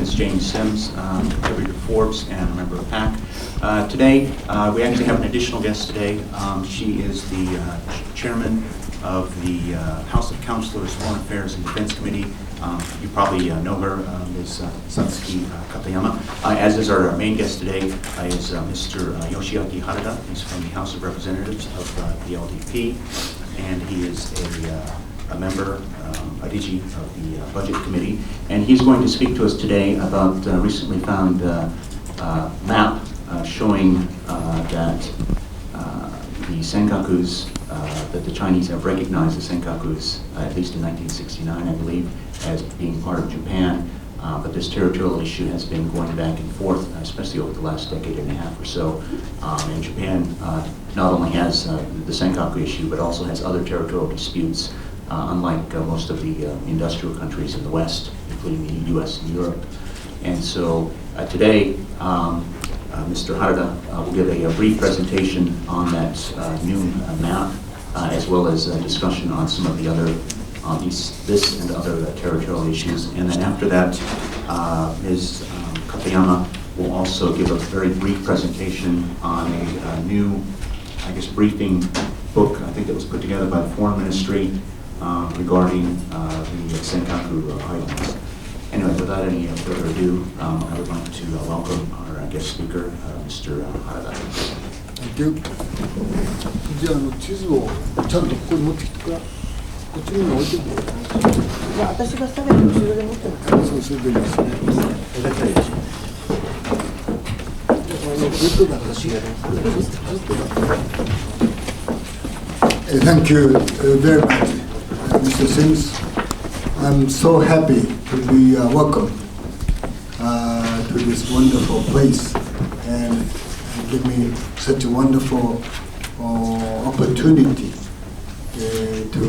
is James Sims, contributor to Forbes and a member of PAC. Today, we actually have an additional guest today. She is the chairman of the House of Councilors Foreign Affairs and Defense Committee. You probably know her, Ms. Satsuki Katayama. As is our main guest today, is Mr. Yoshiaki Harada. He's from the House of Representatives of the LDP, and he is a member, a DG of the Budget Committee, and he's going to speak to us today about recently found map showing that the Senkakus, that the Chinese have recognized the Senkakus, at least in 1969, I believe, as being part of Japan. But this territorial issue has been going back and forth, especially over the last decade and a half or so. And Japan not only has the Senkaku issue, but also has other territorial disputes, unlike most of the industrial countries in the West, including the US and Europe. And so today, Mr. Harada will give a brief presentation on that new map, as well as a discussion on some of the other this and other territorial issues. And then after that, Ms. Katayama will also give a very brief presentation on a new, I guess, briefing book, I think that was put together by the Foreign Ministry regarding the Senkaku Islands. Anyway, without any further ado, I would like to welcome our guest speaker, Mr. Harada. Thank you. じゃあ地図をちゃんとここに持ってきてから、こっちに置いてくれ。じゃあ私が下げて後ろで持ってます。そうするといいですね。Thank you very much, Mr. Sims. I'm so happy to be welcome to this wonderful place and give me such a wonderful opportunity to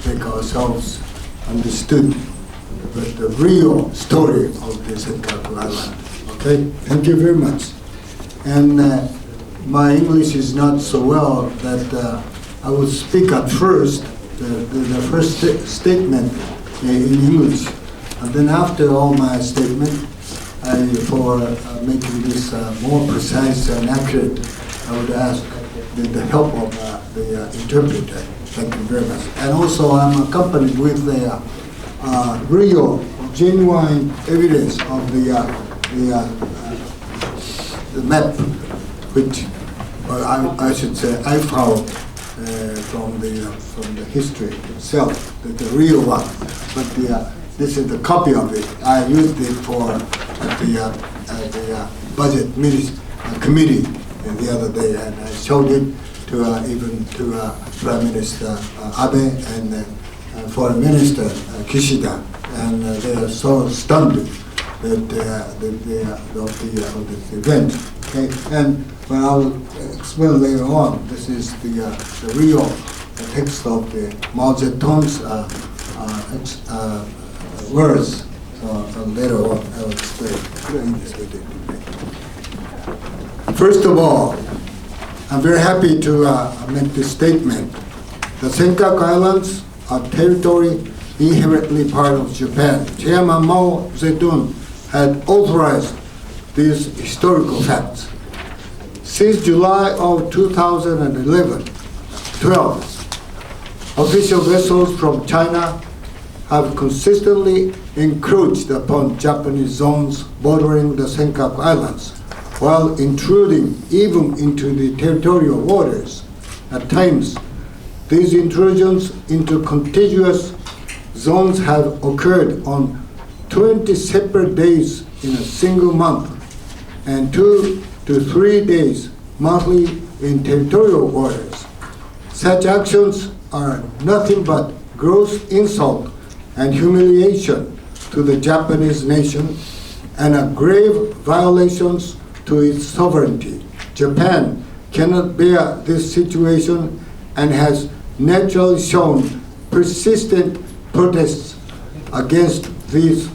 make ourselves understood the real story of the Senkaku Island. Okay, thank you very much. And my English is not so well that I will speak at first the first statement in English, and then after all my statement, for making this more precise and accurate, I would ask the help of the interpreter. Thank you very much. And also, I'm accompanied with the real, genuine evidence of the map, which I should say I found from the history itself, the real one. But this is the copy of it. I used it for the budget committee the other day, and I showed it to even to Prime Minister Abe and Foreign Minister Kishida, and they are so stunned that of this event. Okay, and well, I'll explain later on. This is the real text of the Mao Zedong's words. So later on, I will explain. First of all, I'm very happy to make this statement. The Senkaku Islands are territory inherently part of Japan. Chairman Mao Zedong had authorized these historical facts. Since July of 2012, official vessels from China have consistently encroached upon Japanese zones bordering the Senkaku Islands, while intruding even into the territorial waters. At times, these intrusions into contiguous zones have occurred on 20 separate days in a single month, and 2 to 3 days monthly in territorial waters. Such actions are nothing but gross insult and humiliation to the Japanese nation and are grave violations to its sovereignty. Japan cannot bear this situation and has naturally shown persistent protests against these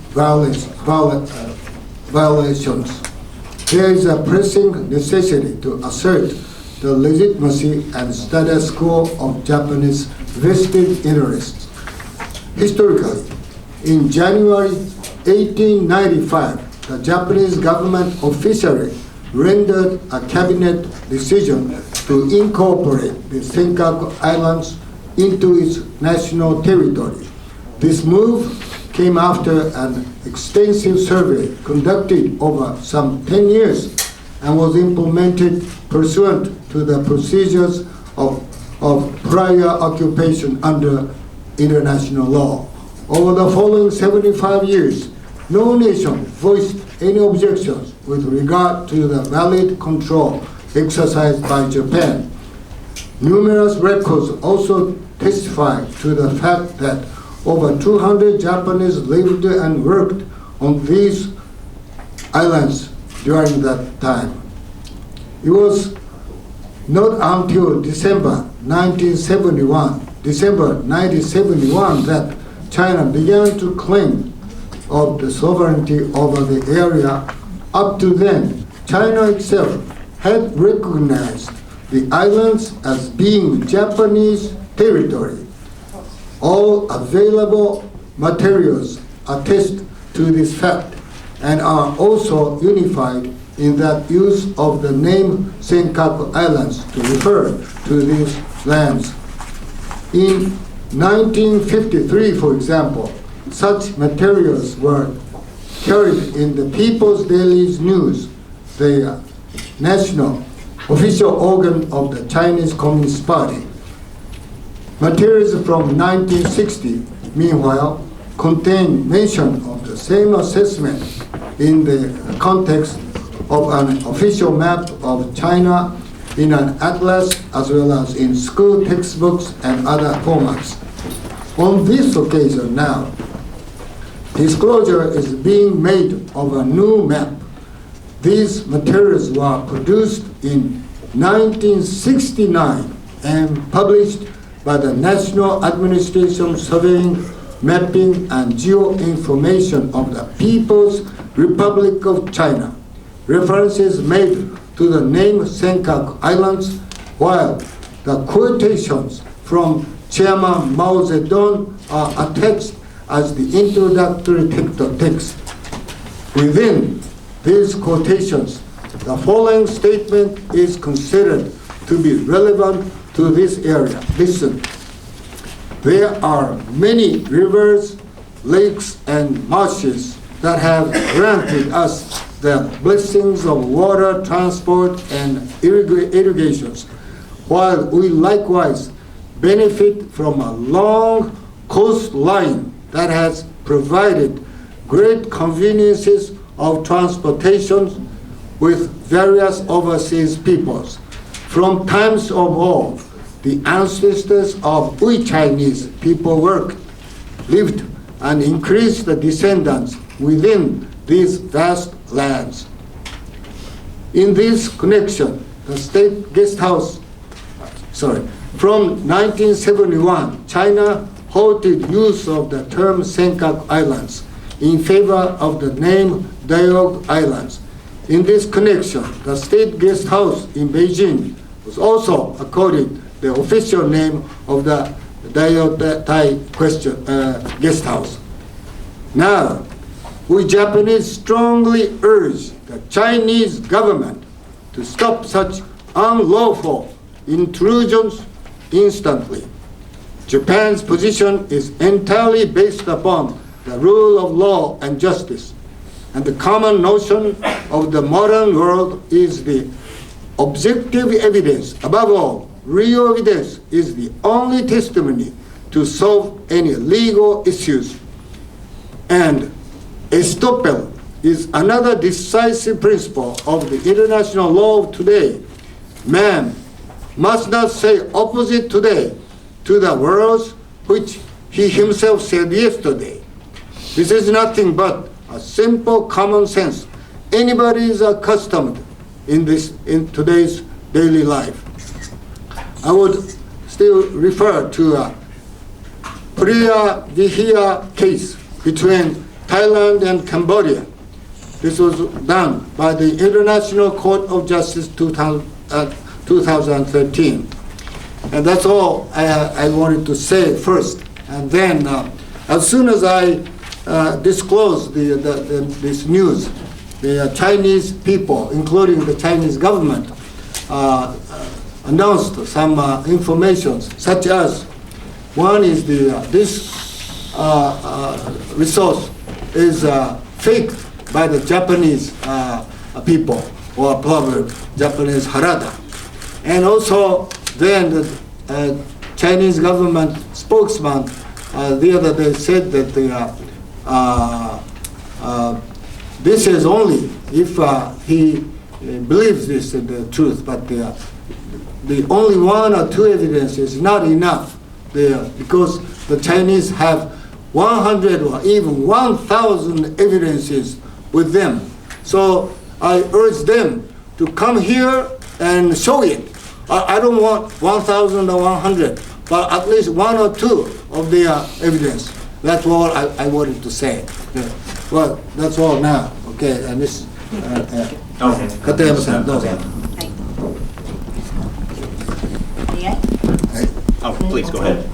violations. There is a pressing necessity to assert the legitimacy and status quo of Japanese vested interests. Historically, in January 1895, the Japanese government officially rendered a cabinet decision to incorporate the Senkaku Islands into its national territory. This move came after an extensive survey conducted over some 10 years and was implemented pursuant to the procedures of prior occupation under international law. Over the following 75 years, no nation voiced any objections with regard to the valid control exercised by Japan. Numerous records also testify to the fact that over 200 Japanese lived and worked on these islands during that time. It was not until December 1971 that China began to claim of the sovereignty over the area. Up to then, China itself had recognized the islands as being Japanese territory. All available materials attest to this fact and are also unified in that use of the name Senkaku Islands to refer to these lands. In 1953, for example, such materials were carried in the People's Daily News, the national official organ of the Chinese Communist Party. Materials from 1960, meanwhile, contain mention of the same assessment in the context of an official map of China in an atlas as well as in school textbooks and other formats. On this occasion now, disclosure is being made of a new map. These materials were produced in 1969 and published by the National Administration Surveying, Mapping and Geoinformation of the People's Republic of China. References made to the name Senkaku Islands, while the quotations from Chairman Mao Zedong are attached as the introductory text. Within these quotations, the following statement is considered to be relevant to this area. Listen. There are many rivers, lakes, and marshes that have granted us the blessings of water, transport, and irrigations, while we likewise benefit from a long coastline that has provided great conveniences of transportation with various overseas peoples. From times of old, the ancestors of we Chinese people lived and increased the descendants within these vast lands. In this connection, the state guest house, from 1971, China halted use of the term Senkaku Islands in favor of the name Diaoyu Islands. In this connection, the state guest house in Beijing was also accorded the official name of the Diaoyu guest house. Now, we Japanese strongly urge the Chinese government to stop such unlawful intrusions instantly. Japan's position is entirely based upon the rule of law and justice, and the common notion of the modern world is the objective evidence. Above all, real evidence is the only testimony to solve any legal issues. And estoppel is another decisive principle of the international law of today. Man must not say opposite today to the words which he himself said yesterday. This is nothing but a simple common sense. Anybody is accustomed in today's daily life. I would still refer to a Priya Vihia case between Thailand and Cambodia. This was done by the International Court of Justice 2013. And that's all I wanted to say first. And then as soon as I disclose this news, the Chinese people, including the Chinese government, announced some information, such as one is this resource is fake by the Japanese people, or probably Japanese Harada. And also then the Chinese government spokesman the other day said that this is only if he believes this is the truth, but the only one or two evidence is not enough there, because the Chinese have 100 or even 1,000 evidences with them. So I urge them to come here and show it. I don't want 1,000 or 100, but at least one or two of their evidence. That's all I wanted to say. Yeah. Well, that's all now. Okay, and this. Okay. 片山さんどうぞ。Oh, please go ahead.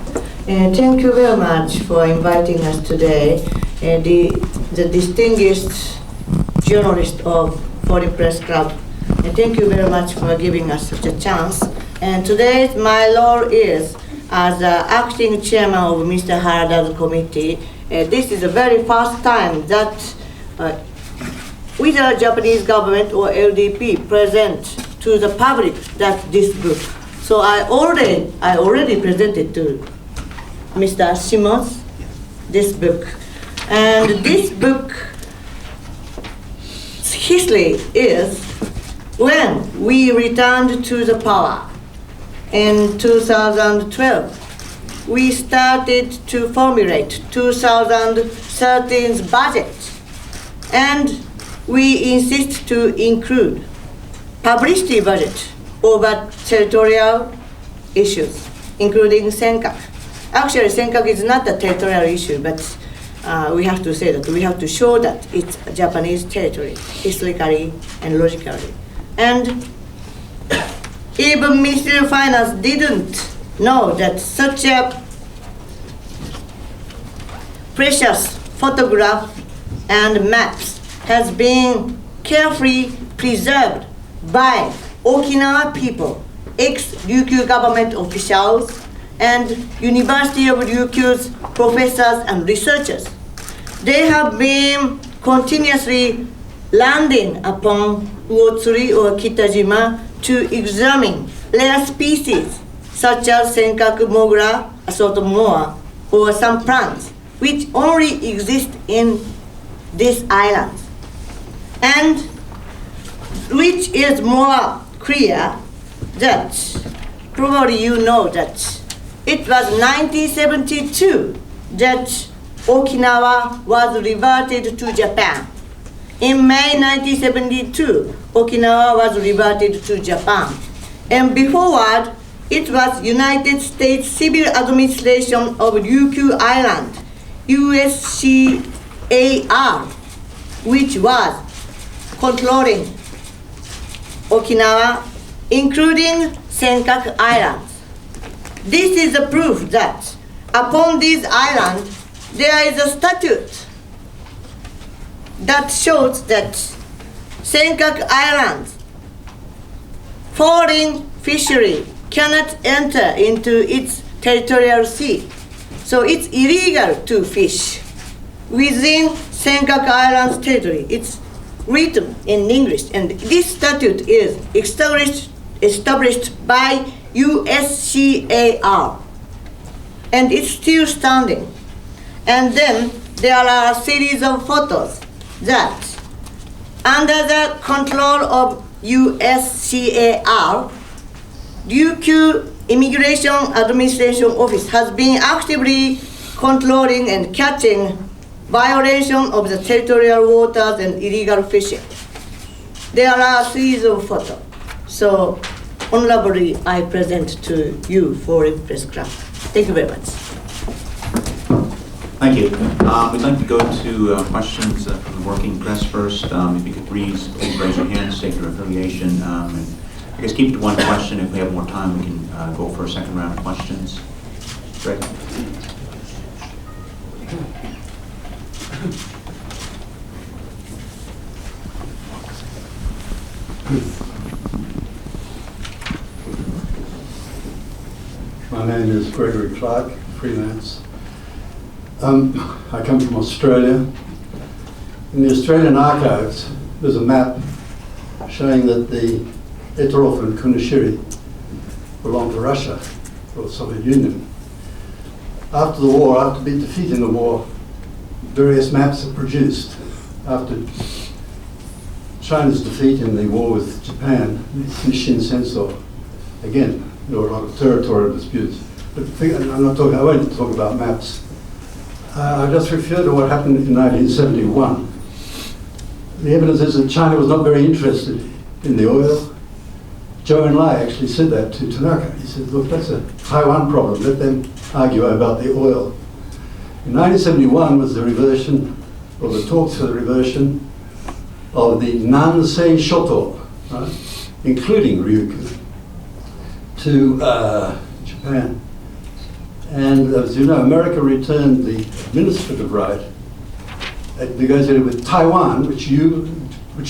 Thank you very much for inviting us today. The distinguished journalist of Foreign Press Club. Thank you very much for giving us such a chance. And today my role is as acting chairman of Mr. Harada's committee. This is the very first time that either Japanese government or LDP present to the public that this book. So I already presented to Mr. Simons this book. And this book history is when we returned to the power in 2012, we started to formulate 2013's budget, and we insist to include publicity budget over territorial issues, including Senkak. Actually, Senkak is not a territorial issue, but we have to say that we have to show that it's Japanese territory, historically and logically. And even Ministry of Finance didn't know that such a precious photograph and maps has been carefully preserved by Okinawa people, ex-Ryukyu government officials, and University of Ryukyu's professors and researchers. They have been continuously landing upon Uotsuri or Kitajima to examine rare species such as Senkaku mogra, assault moa, or some plants which only exist in this island. And which is more clear that probably you know that it was 1972 that Okinawa was reverted to Japan. In May 1972, Okinawa was reverted to Japan. And beforeward, it was United States Civil Administration of Ryukyu Island, USCAR, which was controlling Okinawa, including Senkaku Islands. This is a proof that upon these islands, there is a statute that shows that Senkaku Islands foreign fishery cannot enter into its territorial sea. So it's illegal to fish within Senkaku Islands territory. It's written in English, and this statute is established by USCAR, and it's still standing. And then there are a series of photos that, under the control of USCAR, Ryukyu Immigration Administration Office has been actively controlling and catching violation of the territorial waters and illegal fishing. There are a series of photos. So, honorably, I present to you Foreign Press Club. Thank you very much. Thank you. We'd like to go to questions from the working press first. If you could please raise your hand, state your affiliation, and I guess keep it to one question. If we have more time, we can go for a second round of questions. Greg. My name is Gregory Clark, freelance. I come from Australia. In the Australian archives, there's a map showing that the Etorov and Kunashiri belonged to Russia or the Soviet Union. After the war, after defeating the war, various maps are produced. After China's defeat in the war with Japan, Nishin Senso, again, there were a lot of territorial disputes. But I won't talk about maps. I'll just refer to what happened in 1971. The evidence is that China was not very interested in the oil. Zhou Enlai actually said that to Tanaka. He said, look, that's a Taiwan problem. Let them argue about the oil. In 1971 was the reversion, or the talks for the reversion of the Nansei Shoto, right, including Ryukyu, to Japan. And as you know, America returned the administrative right. It negotiated with Taiwan, which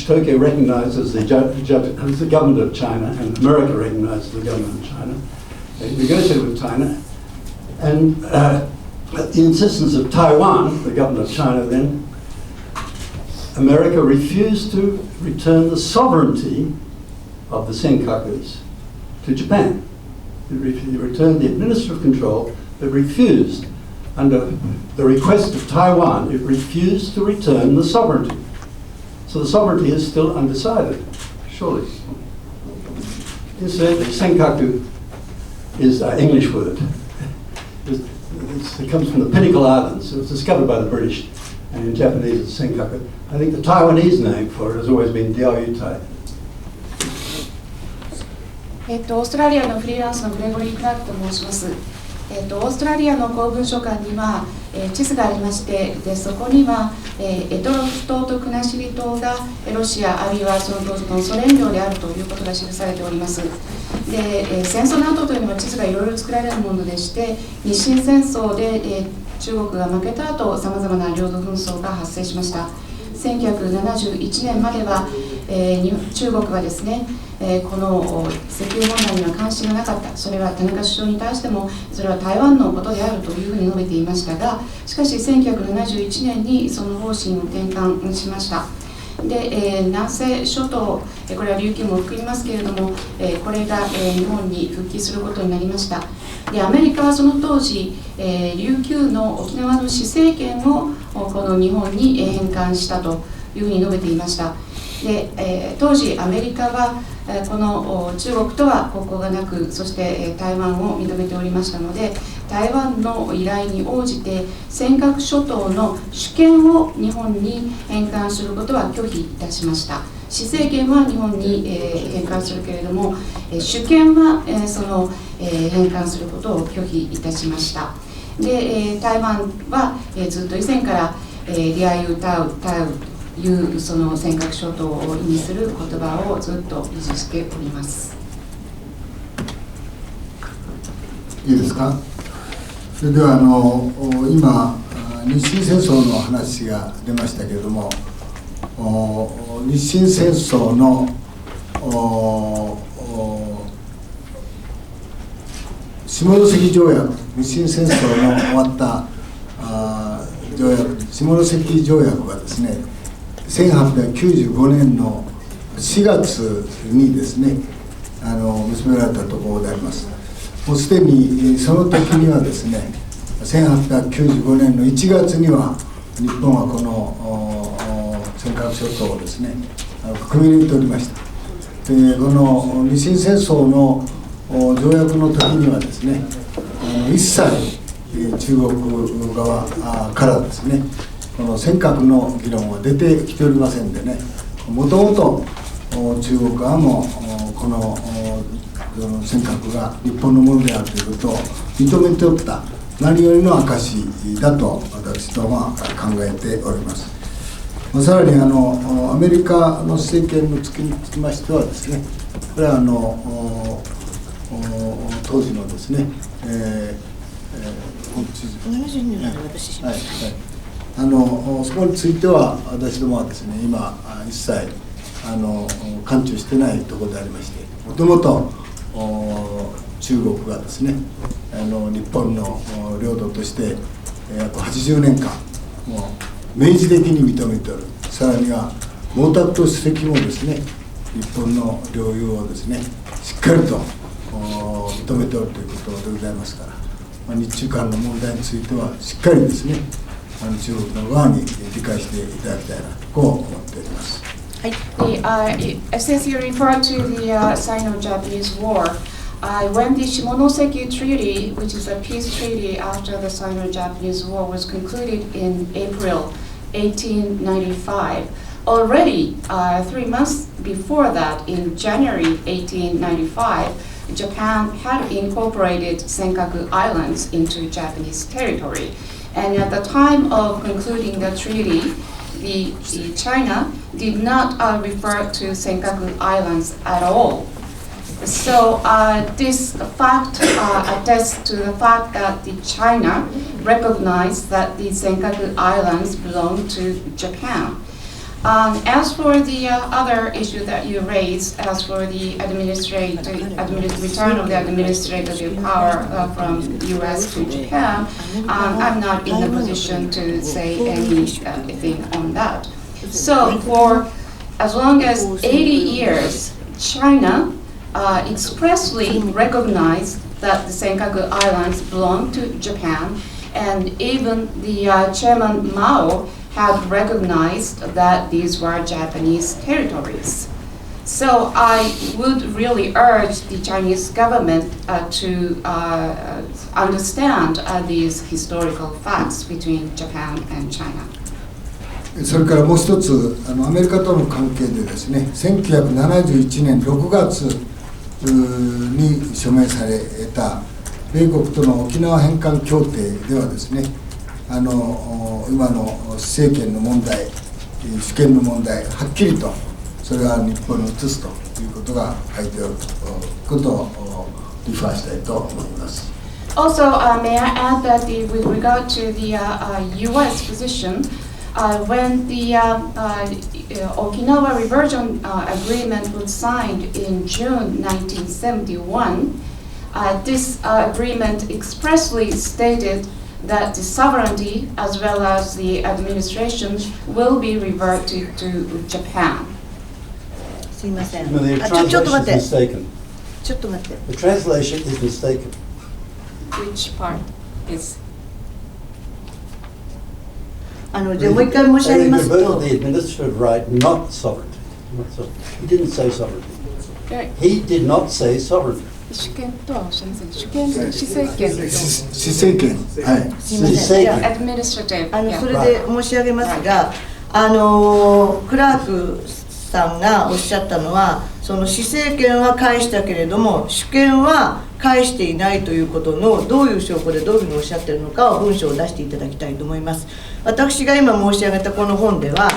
Tokyo recognized as the government of China, and America recognized as the government of China. They negotiated with China, and at the insistence of Taiwan, the government of China then, America refused to return the sovereignty of the Senkakus to Japan. It returned the administrative control, but refused, under the request of Taiwan, it refused to return the sovereignty. So the sovereignty is still undecided, surely. Incidentally, Senkaku is an English word. It comes from the Pinnacle Islands. It was discovered by the British, and in Japanese it's Senkaku. I think the Taiwanese name for it has always been Diaoyutai. オーストラリアのフリーランスのグレゴリー・クラークと申します。オーストラリアの公文書館には、地図がありまして、でそこには、エトロフ島と国後島がロシアあるいはその当時のソ連領であるということが記されております。で、戦争の後というのは地図がいろいろ作られるものでして、日清戦争で、中国が負けた後、さまざまな領土紛争が発生しました。1971年までは、中国はですね、この石油問題には関心がなかった。それは田中首相に対してもそれは台湾のことであるというふうに述べていましたが、しかし1971年にその方針を転換しました。で、南西諸島、これは琉球も含みますけれども、これが日本に復帰することになりました。で、アメリカはその当時、琉球の沖縄の施政権をこの日本に返還したというふうに述べていました。で、当時アメリカはこの中国とは国交がなく、そして台湾を認めておりましたので、台湾の依頼に応じて尖閣諸島の主権を日本に返還することは拒否いたしました。施政権は日本に返還するけれども、主権はその返還することを拒否いたしました。で、台湾はずっと以前からリアユータウタウいうその尖閣諸島を意味する言葉をずっと維持しております。いいですか。それでは今日清戦争の話が出ましたけれども、日清戦争の下関条約、日清戦争の終わった条約、下関条約はですね、1895年の4月にですね、結べられたところであります。もうすでにその時にはですね、1895年の1月には日本はこの尖閣諸島をですね、含み入れておりました。で、この日清戦争の条約の時にはですね、一切中国側からですね、この尖閣の議論は出てきておりませんでね、もともと中国側もこの尖閣が日本のものであるということを認めておった何よりの証だと私どもは考えております。さらにアメリカの政権につきましてはですね、これは当時のですね、72年まで私しました。そこについては私どもはですね、今一切関中してないところでありまして、もともと中国がですね、日本の領土として約80年間もう明示的に認めておる。さらには毛沢東主席もですね、日本の領有をですね、しっかりと認めておるということでございますから、日中間の問題についてはしっかりですね、中国の側に理解していただきたいなとこう思っております。Since you refer to the Sino-Japanese War, when the Shimonoseki Treaty, which is a peace treaty after the Sino-Japanese War, was concluded in April 1895, already 3 months before that, in January 1895, Japan had incorporated Senkaku Islands into Japanese territory. And at the time of concluding the treaty, China did not refer to Senkaku Islands at all. So this fact attests to the fact that China recognized that the Senkaku Islands belong to Japan. As for the other issue that you raised, as for the return of the administrative power from U.S. to Japan, I'm not in the position to say anything on that. So for as long as 80 years, China expressly recognized that the Senkaku Islands belong to Japan, and even the Chairman Mao had recognized that these were Japanese territories. So I would really urge the Chinese government to understand these historical facts between Japan and China. それからもう一つ、アメリカとの関係でですね、1971年6月に署名された米国との沖縄返還協定ではですね、今の施政権の問題、主権の問題、はっきりとそれが日本に移すということが書いてあることをリファーしたいと思います。Also, may I add that with regard to the U.S. position, when the Okinawa Reversion Agreement was signed in June 1971, this agreement expressly stated that the sovereignty as well as the administration will be reverted to Japan. すいません。 The ちょっと translation 待って is。mistaken. ちょっと待って。 The translation is mistaken. Which part is? じゃあもう一回申し上げますと The administrative right, not sovereignty. He didn't say sovereignty. He did not say sovereignty. 主権とはおっしゃいません。主権、施政権。施政権、はい。すいません。じゃあ Administrative. それで申し上げますが、クラークさんがおっしゃったのは、その施政権は返したけれども主権は返していないということのどういう証拠でどういうふうにおっしゃっているのかを文章を出していただきたいと思います。私が今申し上げたこの本では、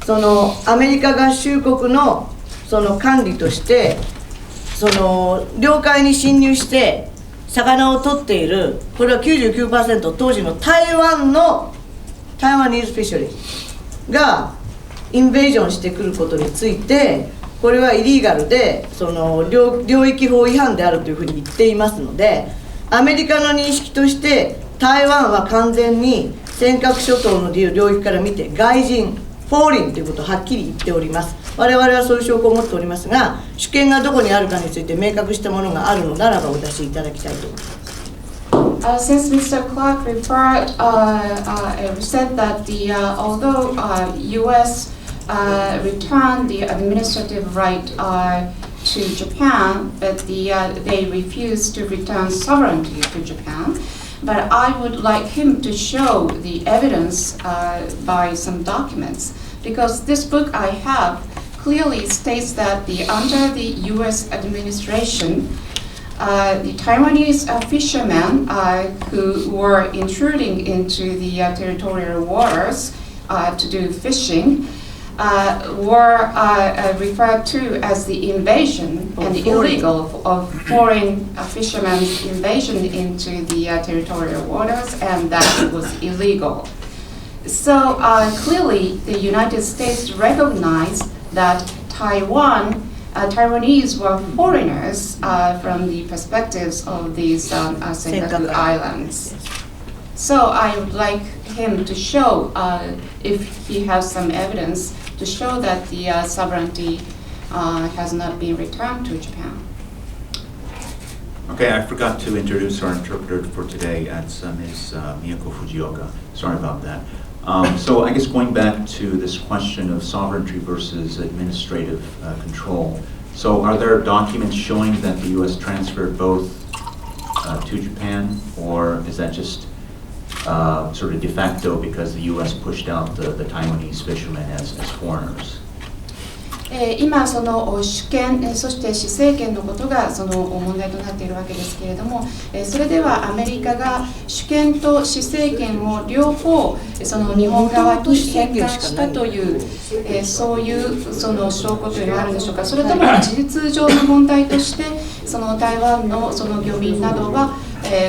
そのアメリカ合衆国のその管理として、その領海に侵入して魚を取っている、これは 99% 当時の台湾の台湾ニーズフィッシャリーがインベージョンしてくることについて、これはイリーガルでその 領域法違反であるというふうに言っていますので、アメリカの認識として台湾は完全に尖閣諸島の領域から見て外人フォーリンということをはっきり言っております。我々はそういう証拠を持っておりますが、主権がどこにあるかについて明確したものがあるのならばお出しいただきたいと思います。Since Mr. Clark said that although U.S. returned the administrative right to Japan, but they refused to return sovereignty to Japan. But I would like him to show the evidence by some documents, because this book I have clearly states that under the U.S. administration, the Taiwanese fishermen who were intruding into the territorial waters to do fishing were referred to as the invasion and the illegal of foreign fishermen's invasion into the territorial waters, and that was illegal. So clearly the United States recognized that Taiwanese were foreigners from the perspectives of these Senkaku Islands. So I would like him to show, if he has some evidence, to show that the sovereignty has not been returned to Japan. Okay, I forgot to introduce our interpreter for today. That's Ms. Miyako Fujioka. Sorry about that. So I guess going back to this question of sovereignty versus administrative control. So are there documents showing that the U.S. transferred both to Japan, or is that just sort of de facto because the U.S. pushed out the Taiwanese fishermen as foreigners? 今、その主権、そして施政権のことがその問題となっているわけですけれども、それではアメリカが主権と施政権を両方その日本側に返還したという、そういうその証拠というのがあるんでしょうか。それとも事実上の問題としてその台湾のその漁民などは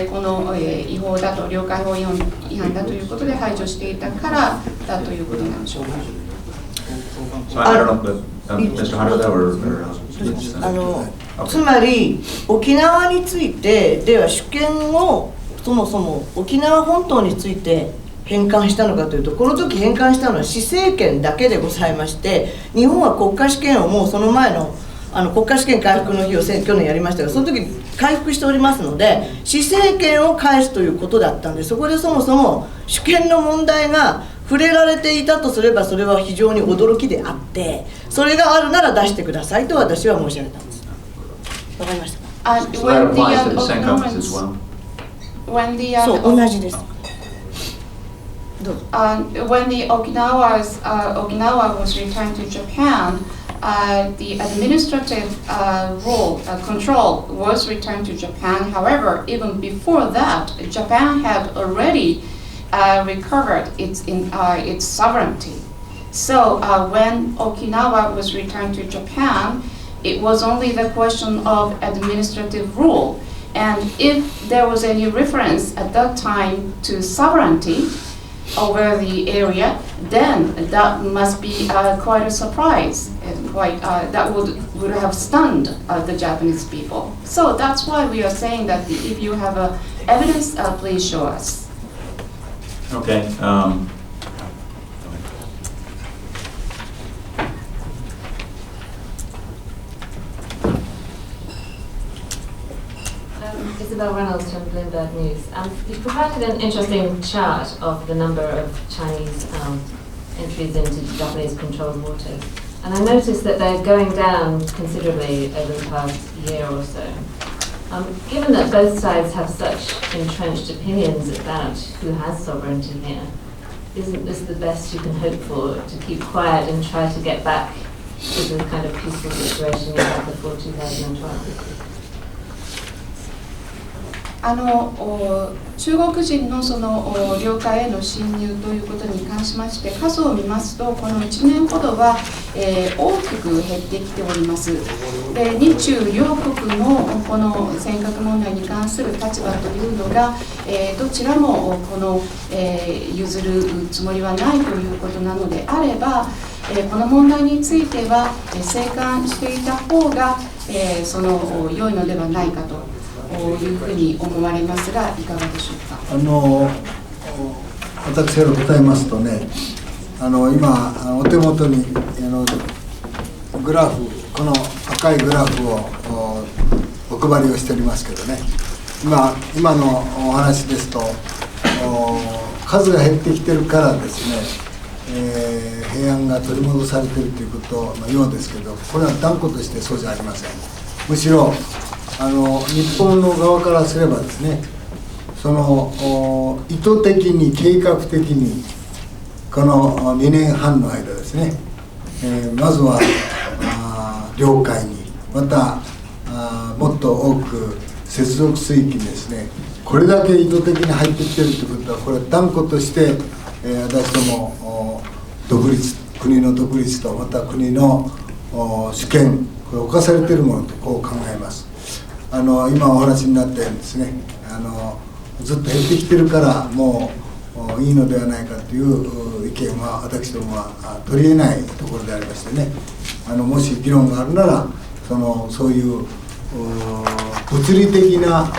この違法だと、領海法違反だということで排除していたからだということなんでしょうか。So I don't know, but Mr. Harada or つまり沖縄についてでは主権をそもそも沖縄本島について返還したのかというと、この時返還したのは施政権だけでございまして、日本は国家主権をもうその前の国家主権回復の日を去年やりましたが、その時回復しておりますので、施政権を返すということだったんで、そこでそもそも主権の問題が触れられていたとすれば、それは非常に驚きであって、それがあるなら出してくださいと私は申し上げたんです。わかりましたか？ So that applies to the Senkakus as well? そう、同じです。どうぞ。When the Okinawa was returned to Japan, the administrative control was returned to Japan. However, even before that, Japan had already recovered its sovereignty. So when Okinawa was returned to Japan, it was only the question of administrative rule. And if there was any reference at that time to sovereignty over the area, then that must be quite a surprise, and that would have stunned the Japanese people. So that's why we are saying that if you have evidence, please show us. Okay. Isabel Reynolds from Bloomberg News. You provided an interesting chart of the number of Chinese entries into Japanese-controlled waters. And I noticed that they're going down considerably over the past year or so. Given that both sides have such entrenched opinions about who has sovereignty here, isn't this the best you can hope for, to keep quiet and try to get back to the kind of peaceful situation you had before 2012? 中国人のその領海への侵入ということに関しまして、数を見ますと、この1年ほどは、大きく減ってきております。で、日中両国のこの尖閣問題に関する立場というのが、どちらもこの、譲るつもりはないということなのであれば、この問題については静観していた方が、その良いのではないかというふうに思われますが、いかがでしょうか。私から答えますとね、今お手元にグラフ、この赤いグラフをお配りをしておりますけどね、今のお話ですと、数が減ってきてるからですね、平安が取り戻されているということのようですけど、これは断固としてそうじゃありません。むしろ日本の側からすればですね、その意図的に計画的にこの2年半の間ですね、まずは領海に、またもっと多く接続水域にですね、これだけ意図的に入ってきているということは、これは断固として、私ども国の独立とまた国の主権、これ侵されているものとこう考えます。今お話になったようにですね、ずっと減ってきてるからもういいのではないかという意見は私どもは取り得ないところでありましてね、もし議論があるならそういう物理的な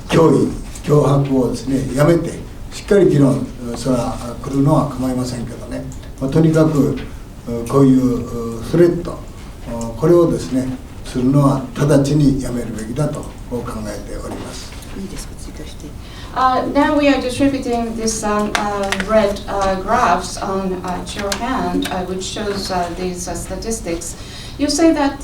脅威脅迫をですねやめてしっかり議論それは来るのは構いませんけどね、とにかくこういうスレッドこれをですねするのは直ちにやめるべきだと考えております。いいですか、追加して。Now we are distributing this red graphs on your hand, which shows these statistics. You say that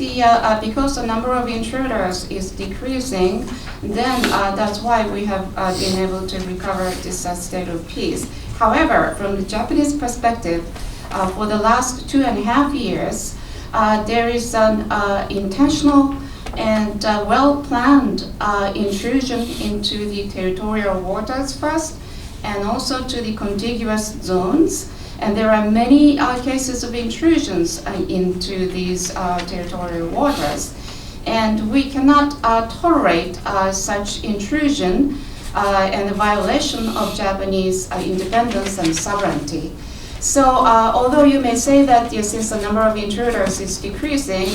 because the number of intruders is decreasing, then that's why we have been able to recover this state of peace. However, from the Japanese perspective, for the last 2.5 years, there is an intentional and well-planned intrusion into the territorial waters first, and also to the contiguous zones. And there are many cases of intrusions into these territorial waters. And we cannot tolerate such intrusion and the violation of Japanese independence and sovereignty. So although you may say that since the number of intruders is decreasing,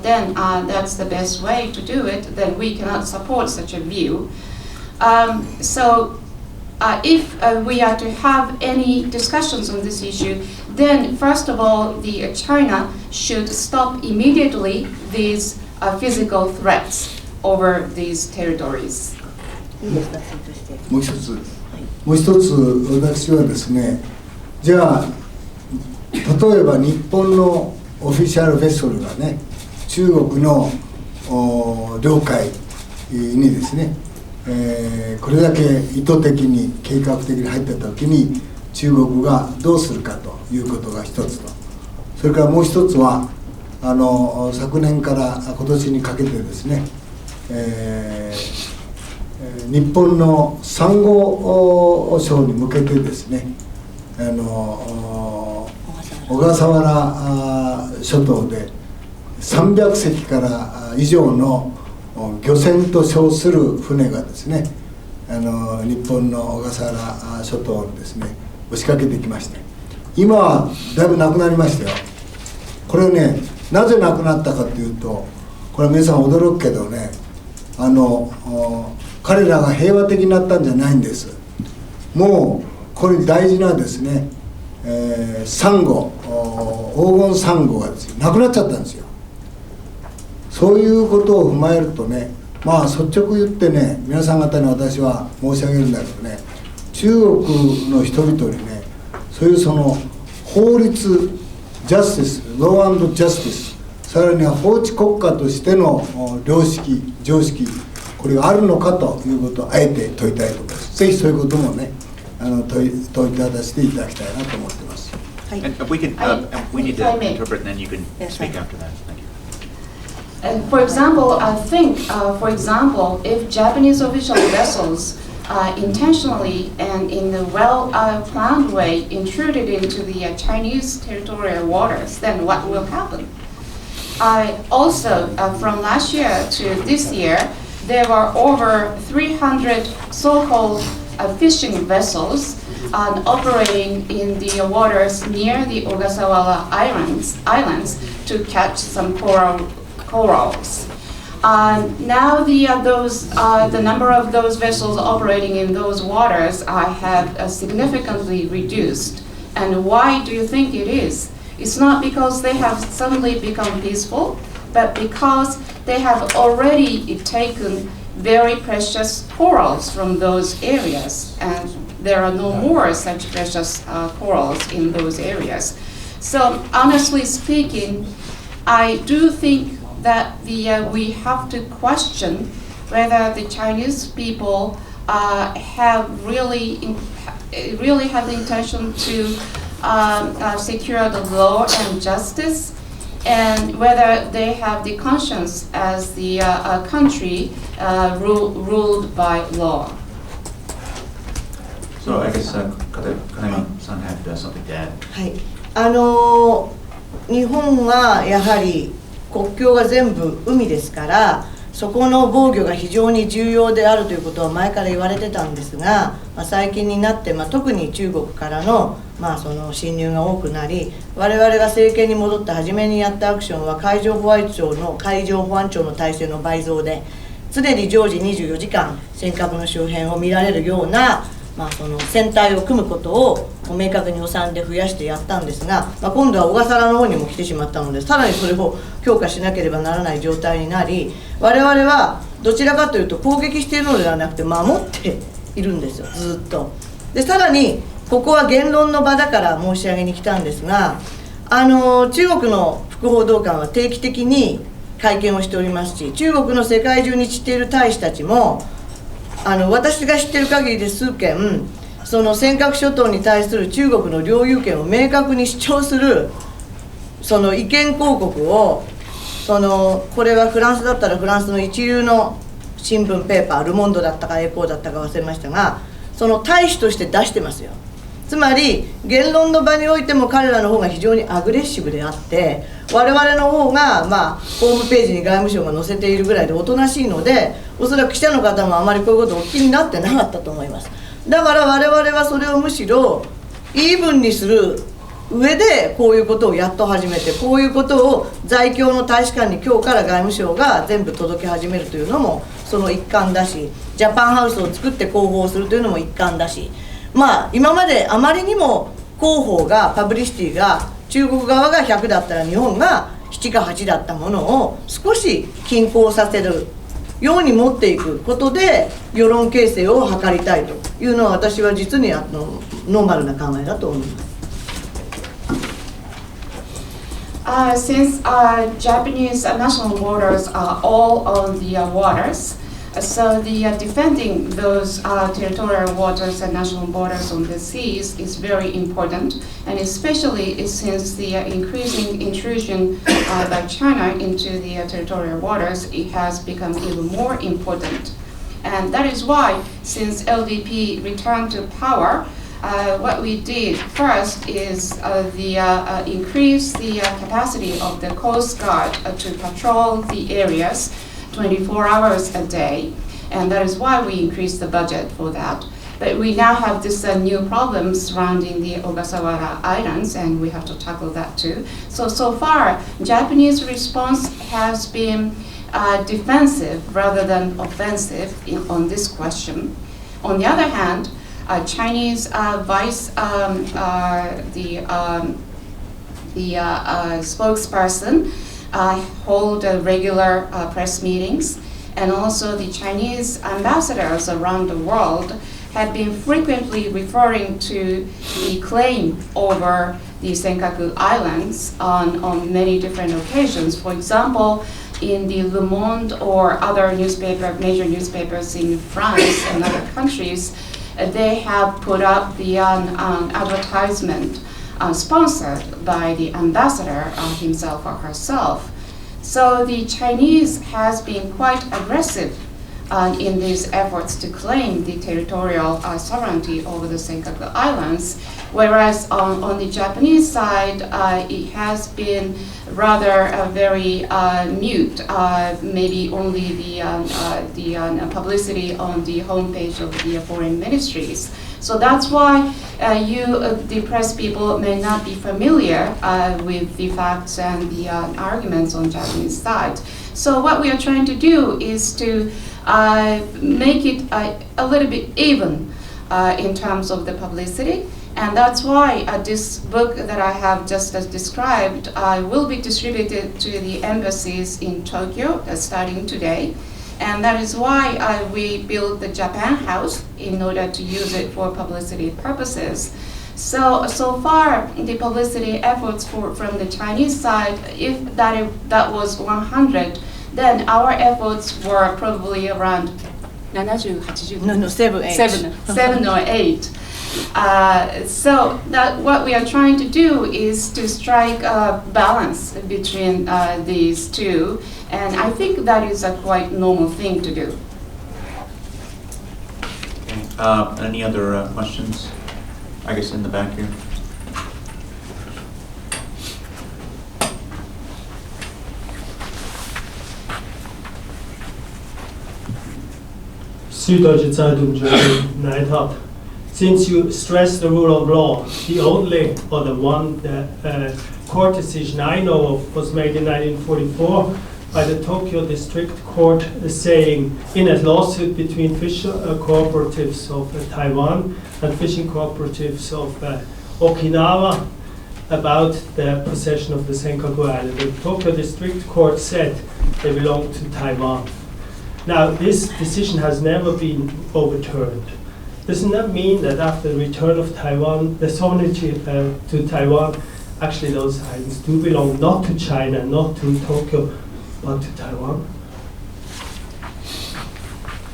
then that's the best way to do it, then we cannot support such a view. If we are to have any discussions on this issue, then first of all, China should stop immediately these physical threats over these territories. もう一つ私はですね、じゃあ例えば日本のオフィシャルベッソルがね中国の領海にですね、これだけ意図的に計画的に入ってた時に中国がどうするかということが一つと、それからもう一つは昨年から今年にかけてですね、日本のサンゴ礁に向けてですね小笠原諸島で300隻から以上の漁船と称する船がですね日本の小笠原諸島にですね押しかけてきまして、今はだいぶなくなりましたよ。これね、なぜなくなったかというと、これは皆さん驚くけどね、彼らが平和的になったんじゃないんです。もうこれ大事なですね、サンゴ、黄金サンゴがですねなくなっちゃったんですよ。そういうことを踏まえるとね、まあ率直言ってね、皆さん方に私は申し上げるんだけどね、中国の人々にね、そういう法律、ジャスティス、ロー&ジャスティス、さらには法治国家としての良識、常識、これがあるのかということをあえて問いたいと思います。ぜひそういうこともね、問いただしていただきたいなと思っています。はい。And we can, we need to interpret, and then you can speak after that. Thank you. For example, I think, for example, if Japanese official vessels intentionally and in a well-planned way intruded into the Chinese territorial waters, then what will happen? Also, from last year to this year, there were over 300 so-called fishing vessels operating in the waters near the Ogasawara Islands to catch some corals. Now the number of those vessels operating in those waters have significantly reduced. And why do you think it is? It's not because they have suddenly become peaceful, but because they have already taken very precious corals from those areas, and there are no more such precious corals in those areas. So honestly speaking, I do think that we have to question whether the Chinese people really have the intention to secure the law and justice, and whether they have the conscience as the country ruled by law. So I guess Kanema-san had something to add. はい。日本はやはり国境が全部海ですから、そこの防御が非常に重要であるということは前から言われてたんですが、最近になって、特に中国からの、その侵入が多くなり、我々が政権に戻って初めにやったアクションは海上保安庁の体制の倍増で、常に常時24時間尖閣の周辺を見られるような、その船体を組むことを明確に予算で増やしてやったんですが、今度は小笠原の方にも来てしまったので、さらにそれを強化しなければならない状態になり、我々はどちらかというと攻撃しているのではなくて守っているんですよ、ずっと。でさらにここは言論の場だから申し上げに来たんですが、中国の副報道官は定期的に会見をしておりますし、中国の世界中に散っている大使たちも私が知っている限りで数件、その尖閣諸島に対する中国の領有権を明確に主張するその意見広告を、これはフランスだったらフランスの一流の新聞ペーパー、ル・モンドだったかエコーだったか忘れましたが、その大使として出してますよ。つまり言論の場においても彼らの方が非常にアグレッシブであって、我々の方がホームページに外務省が載せているぐらいでおとなしいので、おそらく記者の方もあまりこういうことをお聞きになってなかったと思います。だから我々はそれをむしろイーブンにする上でこういうことをやっと始めて、こういうことを在京の大使館に今日から外務省が全部届け始めるというのもその一環だし、ジャパンハウスを作って広報するというのも一環だし、今まであまりにも広報がパブリシティが中国側が100だったら日本が7か8だったものを少し均衡させるように持っていくことで世論形成を図りたいというのは、私は実にノーマルな考えだと思います。Since Japanese national borders are all on the waters, so the defending those territorial waters and national borders on the seas is very important, and especially since the increasing intrusion by China into the territorial waters, it has become even more important. And that is why, since LDP returned to power, what we did first is increase the capacity of the Coast Guard to patrol the areas 24 hours a day, and that is why we increased the budget for that. But we now have this new problem surrounding the Ogasawara Islands, and we have to tackle that too. So far, Japanese response has been defensive rather than offensive on this question. On the other hand, Chinese spokesperson hold regular press meetings, and also the Chinese ambassadors around the world have been frequently referring to the claim over the Senkaku Islands on many different occasions. For example, in the Le Monde or other major newspapers in France and other countries, they have put up the advertisement sponsored by the ambassador himself or herself. So the Chinese has been quite aggressive in these efforts to claim the territorial sovereignty over the Senkaku Islands, whereas on the Japanese side, it has been rather very mute, maybe only the publicity on the homepage of the foreign ministries. So that's why the press people may not be familiar with the facts and the arguments on Japanese side. So what we are trying to do is to make it a little bit even in terms of the publicity. And that's why this book that I have just described will be distributed to the embassies in Tokyo starting today. And that is why we built the Japan House in order to use it for publicity purposes. So far, the publicity efforts from the Chinese side, if that was 100, then our efforts were probably around 70, 80. No, 7, 8. 7 or 8. So that what we are trying to do is to strike a balance between these two, and I think that is a quite normal thing to do. Okay. Any other questions? I guess in the back here. Süddeutsche Zeitung genannt habe. Since you stress the rule of law, the only or the one court decision I know of was made in 1944 by the Tokyo District Court saying in a lawsuit between fishing cooperatives of Taiwan and fishing cooperatives of Okinawa about the possession of the Senkaku Island. The Tokyo District Court said they belong to Taiwan. Now, this decision has never been overturned. Doesn't that mean that after the return of Taiwan, the sovereignty to Taiwan, actually those islands do belong not to China, not to Tokyo, but to Taiwan?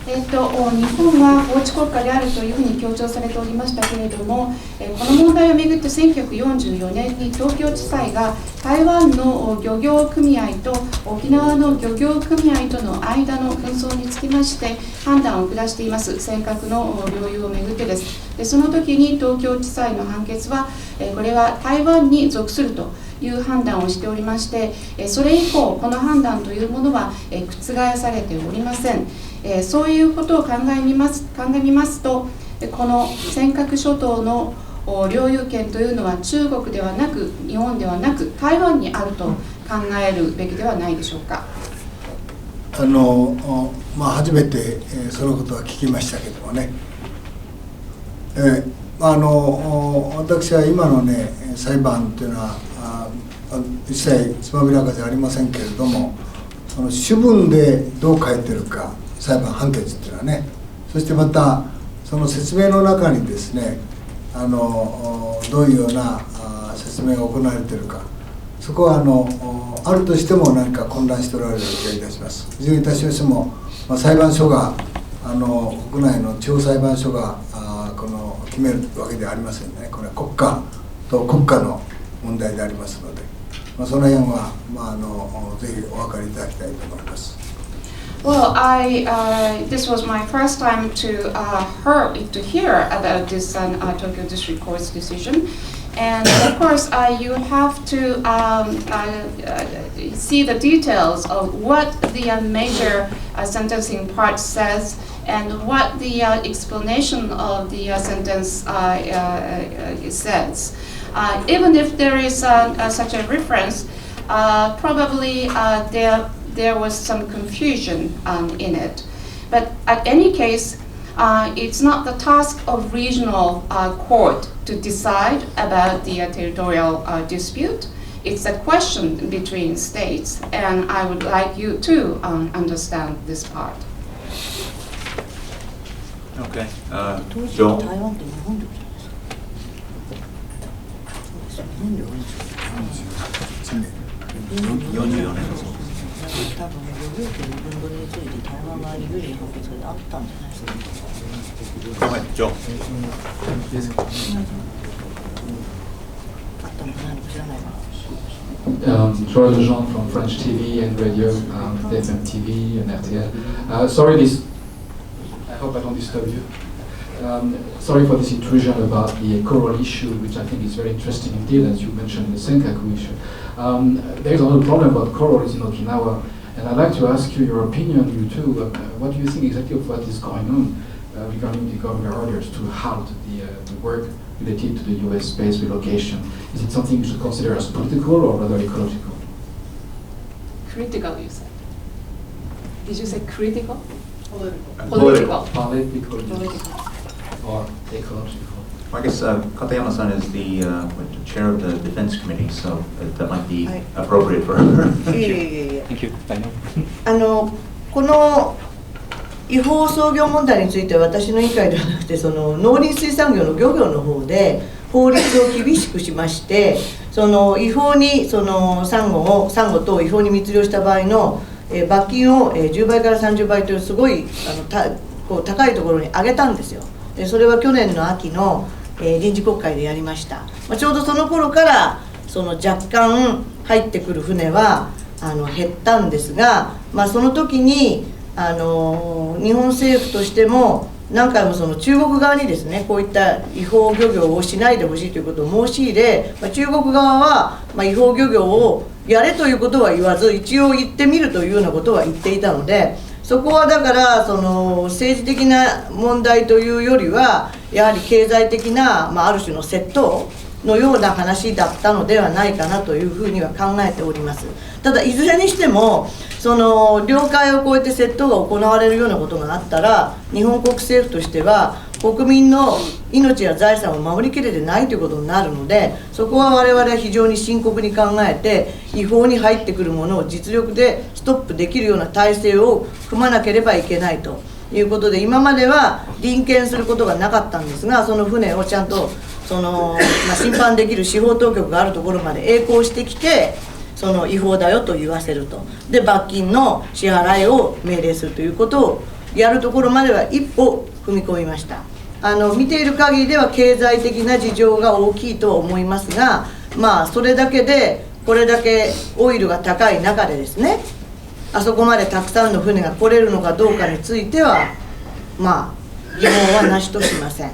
日本は法治国家であるというふうに強調されておりましたけれども、この問題をめぐって1944年に東京地裁が台湾の漁業組合と沖縄の漁業組合との間の紛争につきまして判断を下しています。尖閣の領有をめぐってです。でその時に東京地裁の判決はこれは台湾に属するという判断をしておりまして、それ以降この判断というものは覆されておりません。そういうことを考えみますと、この尖閣諸島の領有権というのは中国ではなく日本ではなく台湾にあると考えるべきではないでしょうか。初めてそのことは聞きましたけどもね、私は今のね裁判というのは一切つまびらかじゃありませんけれども、その主文でどう書いてるか裁判判決っていうのはね、そしてまたその説明の中にですねどういうような説明が行われているか、そこはあるとしても何か混乱しておられる気がいたします。いずれにいたしましても、裁判所が国内の地方裁判所が決めるわけではありませんね。これは国家と国家の問題でありますので、その辺はぜひお分かりいただきたいと思います。Well, this was my first time to hear about this Tokyo District Court's decision, and of course you have to see the details of what the major sentencing part says and what the explanation of the sentence says. Even if there is such a reference, probably there was some confusion in it. But at any case, it's not the task of regional court to decide about the territorial dispute. It's a question between states, and I would like you to understand this part. Okay. Joel? 44年です。多分漁業権の分離について台湾側に有利な判決があったんじゃないですか。Go ahead, Joel. あったのかないのか知らないわ。Joël Lejean from French TV and radio, TFM TV and RTL. Sorry, I hope I don't disturb you. Sorry for this intrusion about the coral issue, which I think is very interesting indeed, as you mentioned, the Senkaku issue. There's another problem about corals in Okinawa, and I'd like to ask you your opinion, you too. What do you think exactly of what is going on regarding the government orders to halt the work related to the US-based relocation? Is it something you should consider as political or rather ecological? Critical, you said. Did you say critical? Political. Political. Or ecological? I guess Katayama san is the chair of the defense committee, so that might be appropriate for her. Thank you. この違法操業問題については私の委員会ではなくてその農林水産業の漁業の方で法律を厳しくしまして、その違法にそのサンゴと違法に密漁した場合の罰金を10倍から30倍というすごい高いところに上げたんですよ。でそれは去年の秋の臨時国会でやりました。ちょうどその頃からその若干入ってくる船は減ったんですが、その時に日本政府としても何回もその中国側にですねこういった違法漁業をしないでほしいということを申し入れ、中国側は違法漁業をやれということは言わず一応言ってみるというようなことは言っていたので、そこはだから政治的な問題というよりはやはり経済的な、ある種の窃盗のような話だったのではないかなというふうには考えております。ただいずれにしても領海を越えて窃盗が行われるようなことがあったら、日本国政府としては国民の命や財産を守りきれてないということになるので、そこは我々は非常に深刻に考えて、違法に入ってくるものを実力でストップできるような体制を組まなければいけないということで、今までは臨検することがなかったんですが、その船をちゃんと審判できる司法当局があるところまで曳航してきて、違法だよと言わせると、で罰金の支払いを命令するということをやるところまでは一歩踏み込みました。見ている限りでは経済的な事情が大きいとは思いますが、それだけでこれだけオイルが高い中でですね、あそこまでたくさんの船が来れるのかどうかについては疑問はなしとしません。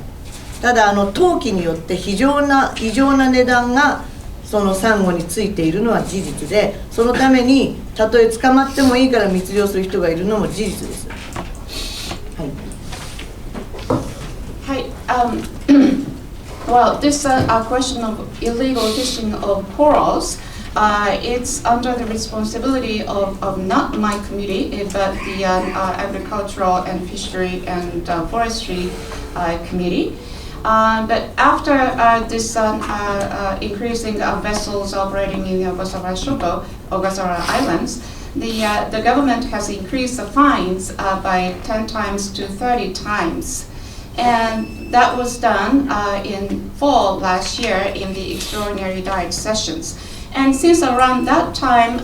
ただ投機によって異常な値段がそのサンゴについているのは事実で、そのためにたとえ捕まってもいいから密漁する人がいるのも事実です。Well, this question of illegal fishing of corals, it's under the responsibility of not my committee, but the Agricultural and Fishery and Forestry Committee. But after this increasing vessels operating in the Ogasawara Islands, the government has increased the fines by 10 times to 30 times. And that was done in fall last year in the extraordinary diet sessions. And since around that time,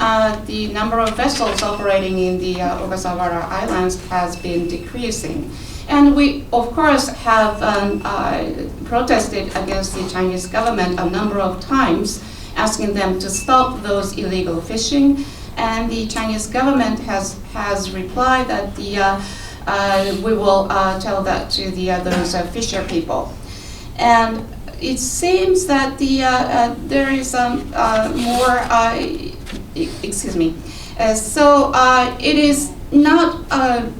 the number of vessels operating in the Ogasawara Islands has been decreasing. And we, of course, have protested against the Chinese government a number of times, asking them to stop those illegal fishing. And the Chinese government has replied that we will tell that to those fisher people. And it seems that there is more, excuse me. So it is not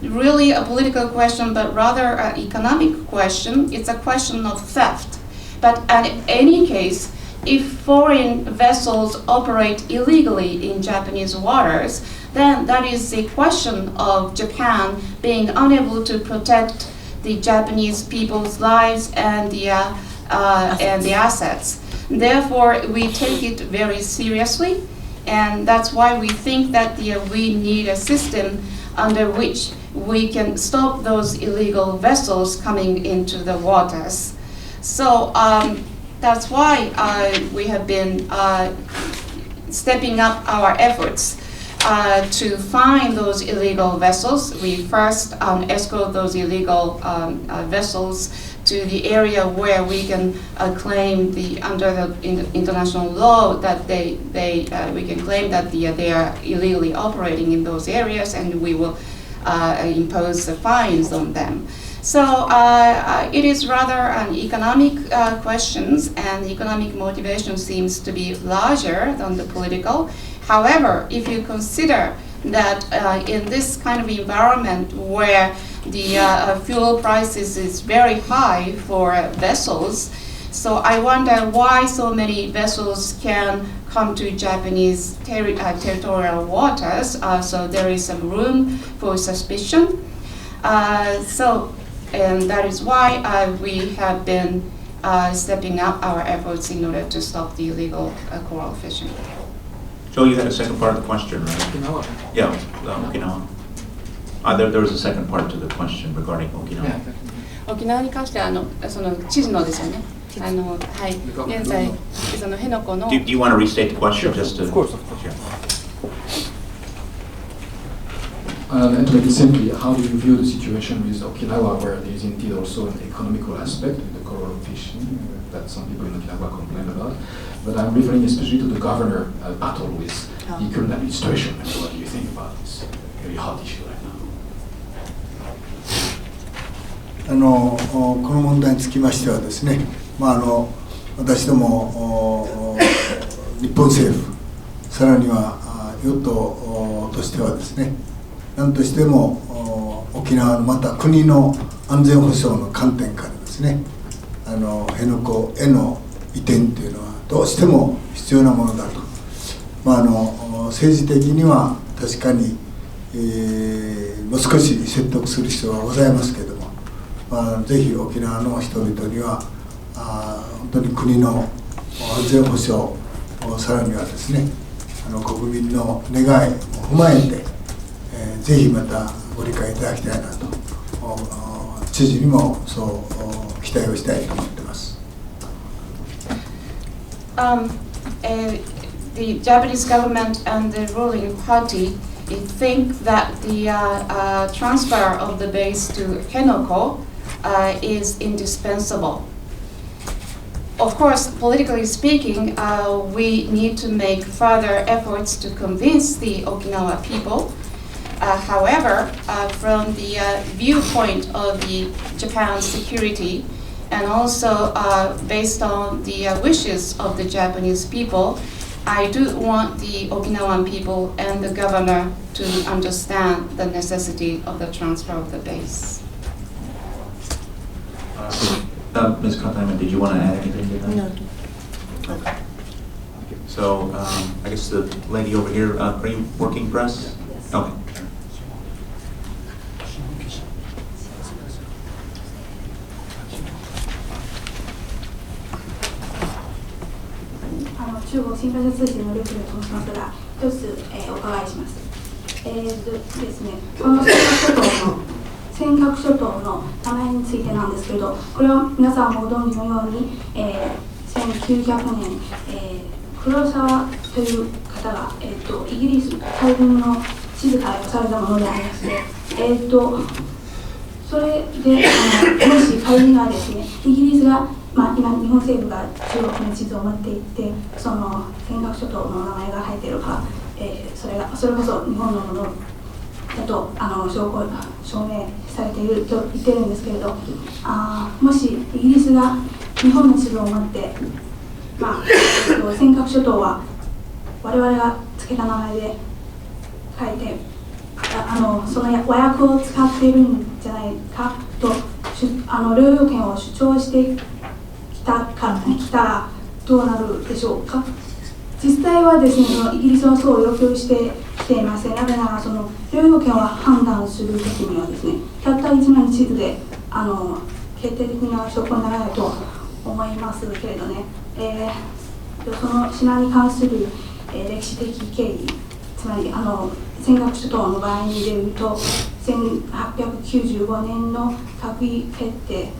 really a political question, but rather an economic question. It's a question of theft. But in any case, if foreign vessels operate illegally in Japanese waters, then that is a question of Japan being unable to protect the Japanese people's lives and the assets. Therefore, we take it very seriously, and that's why we think that we need a system under which we can stop those illegal vessels coming into the waters. So that's why we have been stepping up our efforts to find those illegal vessels. We first escort those illegal vessels to the area where we can claim under the international law that we can claim that they are illegally operating in those areas, and we will impose the fines on them. So it is rather an economic questions, and economic motivation seems to be larger than the political. However, if you consider that in this kind of environment where the fuel prices is very high for vessels, so I wonder why so many vessels can come to Japanese territorial waters. So there is some room for suspicion. And that is why we have been stepping up our efforts in order to stop the illegal coral fishing. Joe, you had a second part of the question, right? Okinawa. Yeah, Okinawa. There was a second part to the question regarding Okinawa. 沖縄に関してその地図のですよね。はい。現在その辺野古の。Do you want to restate the question just to? Of course. And to make it simply, how do you view the situation with Okinawa, where there is indeed also an economical aspect with the coral fishing that some people in Okinawa complain about? But I'm referring especially to the governor battle with the current administration. And what do you think about this very hot issue right now? この問題につきましてはですね、私ども日本政府、さらには与党としてはですね、何としても沖縄のまた国の安全保障の観点からですね、辺野古への移転というのはどうしても必要なものだと、政治的には確かに、もう少し説得する必要はございますけれども、ぜひ沖縄の人々には本当に国の安全保障、さらにはですね、国民の願いを踏まえて、ぜひまたご理解いただきたいなと、知事にもそう期待をしたいと思っています。The Japanese government and the ruling party think that the transfer of the base to Henoko is indispensable. Of course, politically speaking, we need to make further efforts to convince the Okinawa people. However, from the viewpoint of the Japan's security, and also based on the wishes of the Japanese people, I do want the Okinawan people and the governor to understand the necessity of the transfer of the base. Ms. Katayama, did you want to add anything to that? No. Okay. So I guess the lady over here, are you working press? Yes. Okay. 中国新華社通信のルクルと申しますが、一つ、お伺いします。ですね、この尖閣諸島の名前についてなんですけれど、これは皆さんもご存知のように、1900年、黒沢という方が、イギリス海軍の地図からされたものでありまして、それでもし仮にはですね、イギリスが今日本政府が中国の地図を持っていってその尖閣諸島の名前が入っているか、それこそ日本のものだと証明されていると言ってるんですけれど、もしイギリスが日本の地図を持って、尖閣諸島は我々が付けた名前で書いてその和訳を使っているんじゃないかと領有権を主張してきたらどうなるでしょうか。実際はですね、イギリスはそう要求してきていません。なぜならその領有権を判断するときにはですね、たった1枚の地図で決定的な証拠にならないと思いますけれどね、その島に関する、歴史的経緯、つまり尖閣諸島の場合でいうと1895年の閣議決定、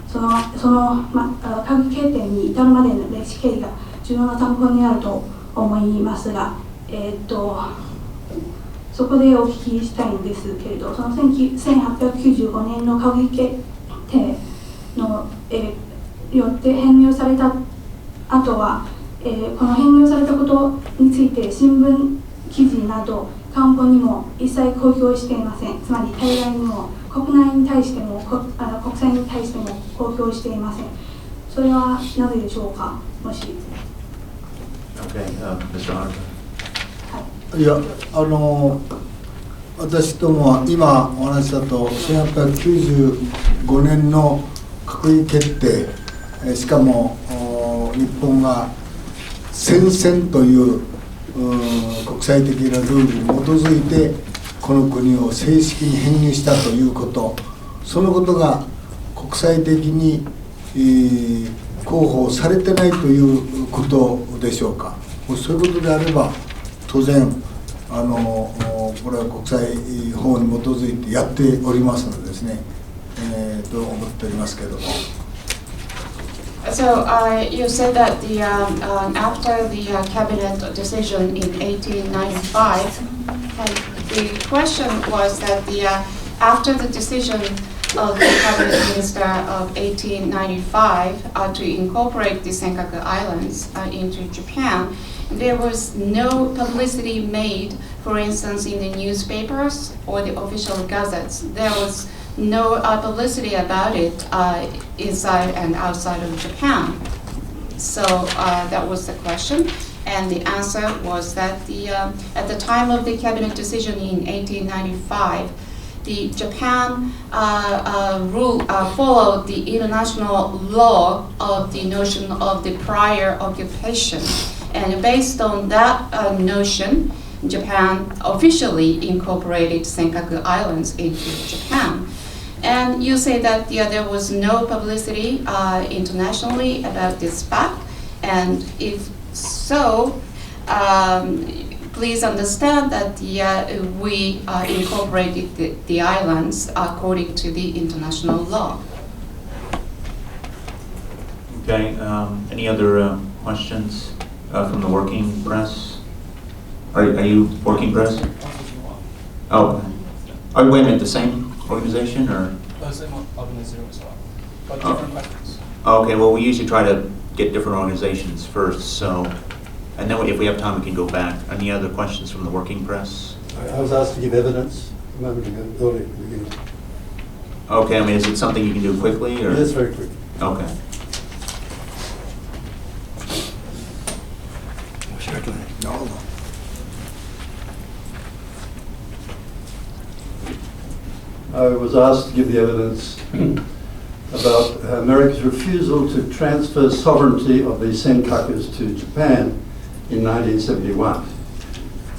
その閣議決定に至るまでの歴史経緯が重要な参考になると思いますが、そこでお聞きしたいんですけれど、その1895年の閣議決定の、よって返納された後は、この返納されたことについて新聞記事など官報にも一切公表していません。つまり対外にも国内に対しても国際に対しても公表していません。それはなぜでしょうか。もし。Okay, Mr. Arthur. いや、私どもは今お話だと1895年の閣議決定、しかも日本が宣戦という国際的なルールに基づいてこの国を正式に編入したということ、そのことが国際的に、広報されてないということでしょうか。そういうことであれば当然これは国際法に基づいてやっておりますのでですね、と思っておりますけれども。So you said that after the cabinet decision in 1895, the question was that after the decision of the cabinet minister of 1895 to incorporate the Senkaku Islands into Japan, there was no publicity made, for instance, in the newspapers or the official gazettes. There was no publicity about it inside and outside of Japan. So that was the question, and the answer was that at the time of the cabinet decision in 1895, the Japan followed the international law of the notion of the prior occupation. And based on that notion, Japan officially incorporated Senkaku Islands into Japan. And you say that there was no publicity internationally about this fact, and if so, please understand that we incorporated the islands according to the international law. Okay, any other questions from the working press? Are you working press? Oh, wait a minute, the same organization or? Same organization as well, but different questions. Okay, well, we usually try to get different organizations first, so, and then if we have time, we can go back. Any other questions from the working press? I was asked to give evidence a moment ago, earlier at the beginning. Okay, I mean, is it something you can do quickly, or? Yes, very quick. Okay. No. I was asked to give the evidence about America's refusal to transfer sovereignty of the Senkakus to Japan in 1971.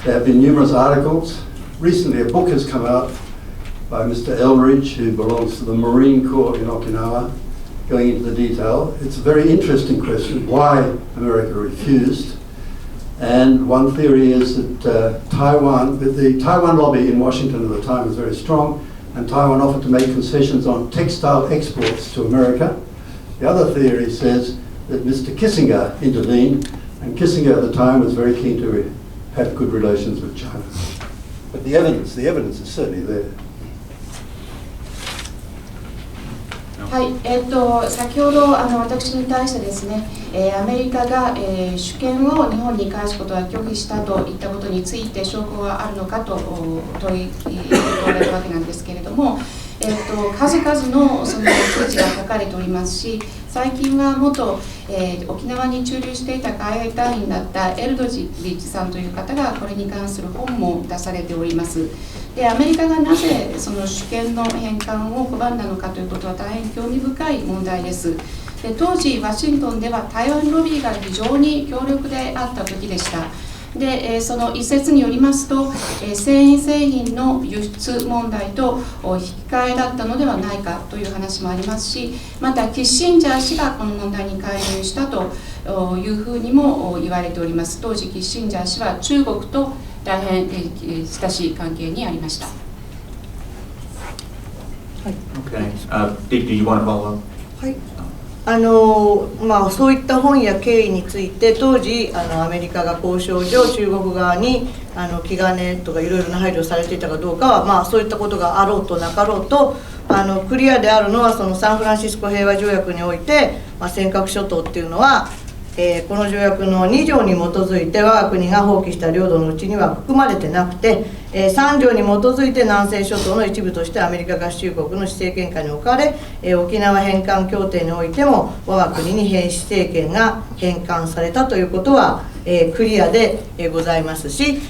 There have been numerous articles. Recently, a book has come out by Mr. Elridge, who belongs to the Marine Corps in Okinawa, going into the detail. It's a very interesting question, why America refused. And one theory is that the Taiwan lobby in Washington at the time was very strong, and Taiwan offered to make concessions on textile exports to America. The other theory says that Mr. Kissinger intervened, and Kissinger at the time was very keen to have good relations with China. But the evidence is certainly there. はい、先ほど私に対してですね、アメリカが、主権を日本に返すことは拒否したといったことについて証拠があるのかと問われるわけなんですけれども、数々のその記事が書かれておりますし、最近は元、沖縄に駐留していた海外隊員だったエルドリッチさんという方がこれに関する本も出されております。でアメリカがなぜその主権の返還を拒んだのかということは大変興味深い問題です。で当時ワシントンでは台湾ロビーが非常に強力であった時でした。でその一説によりますと、繊維製品の輸出問題と引き換えだったのではないかという話もありますし、またキッシンジャー氏がこの問題に介入したというふうにも言われております。当時キッシンジャー氏は中国と大変親しい関係にありました。Okay. Did you want to follow up? はい。そういった本や経緯について当時アメリカが交渉上中国側に気兼ねとかいろいろな配慮されていたかどうかは、そういったことがあろうとなかろうとクリアであるのはそのサンフランシスコ平和条約において、尖閣諸島っていうのは、この条約の2条に基づいて我が国が放棄した領土のうちには含まれてなくて、3条に基づいて南西諸島の一部としてアメリカ合衆国の施政権下に置かれ、沖縄返還協定においても我が国に施政権が返還されたということは、クリアでございますし、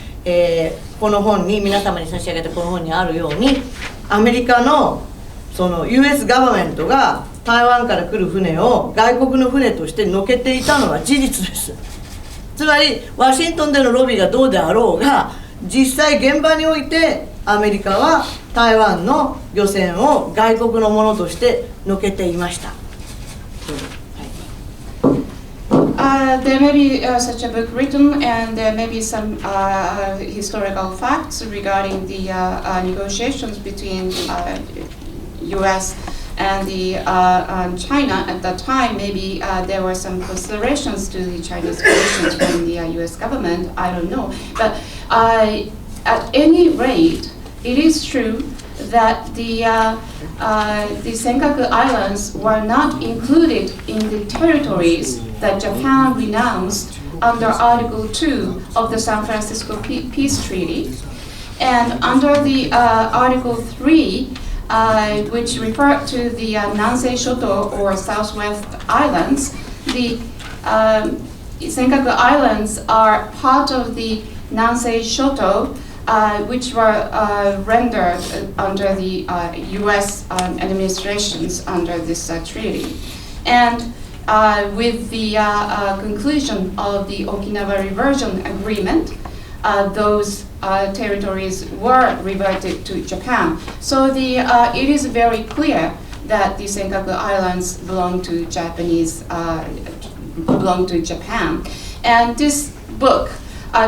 この本に皆様に差し上げたこの本にあるようにアメリカのその US ガバメントが台湾から来る船を外国の船として乗けていたのは事実です。つまりワシントンでのロビーがどうであろうが実際現場においてアメリカは台湾の漁船を外国のものとして乗けていました。There may be such a book written, and there may be some historical facts regarding the negotiations between U.S. and China at that time. Maybe there were some considerations to the Chinese positions from the U.S. government. I don't know, but at any rate, it is true that the Senkaku Islands were not included in the territories that Japan renounced under Article 2 of the San Francisco Peace Treaty, and under the Article 3, which referred to the Nansei Shoto or Southwest Islands. The Senkaku Islands are part of the Nansei Shoto which were rendered under the U.S. administrations under this treaty. And with the conclusion of the Okinawa Reversion Agreement, those territories were reverted to Japan. So it is very clear that the Senkaku Islands belong to Japan. And this book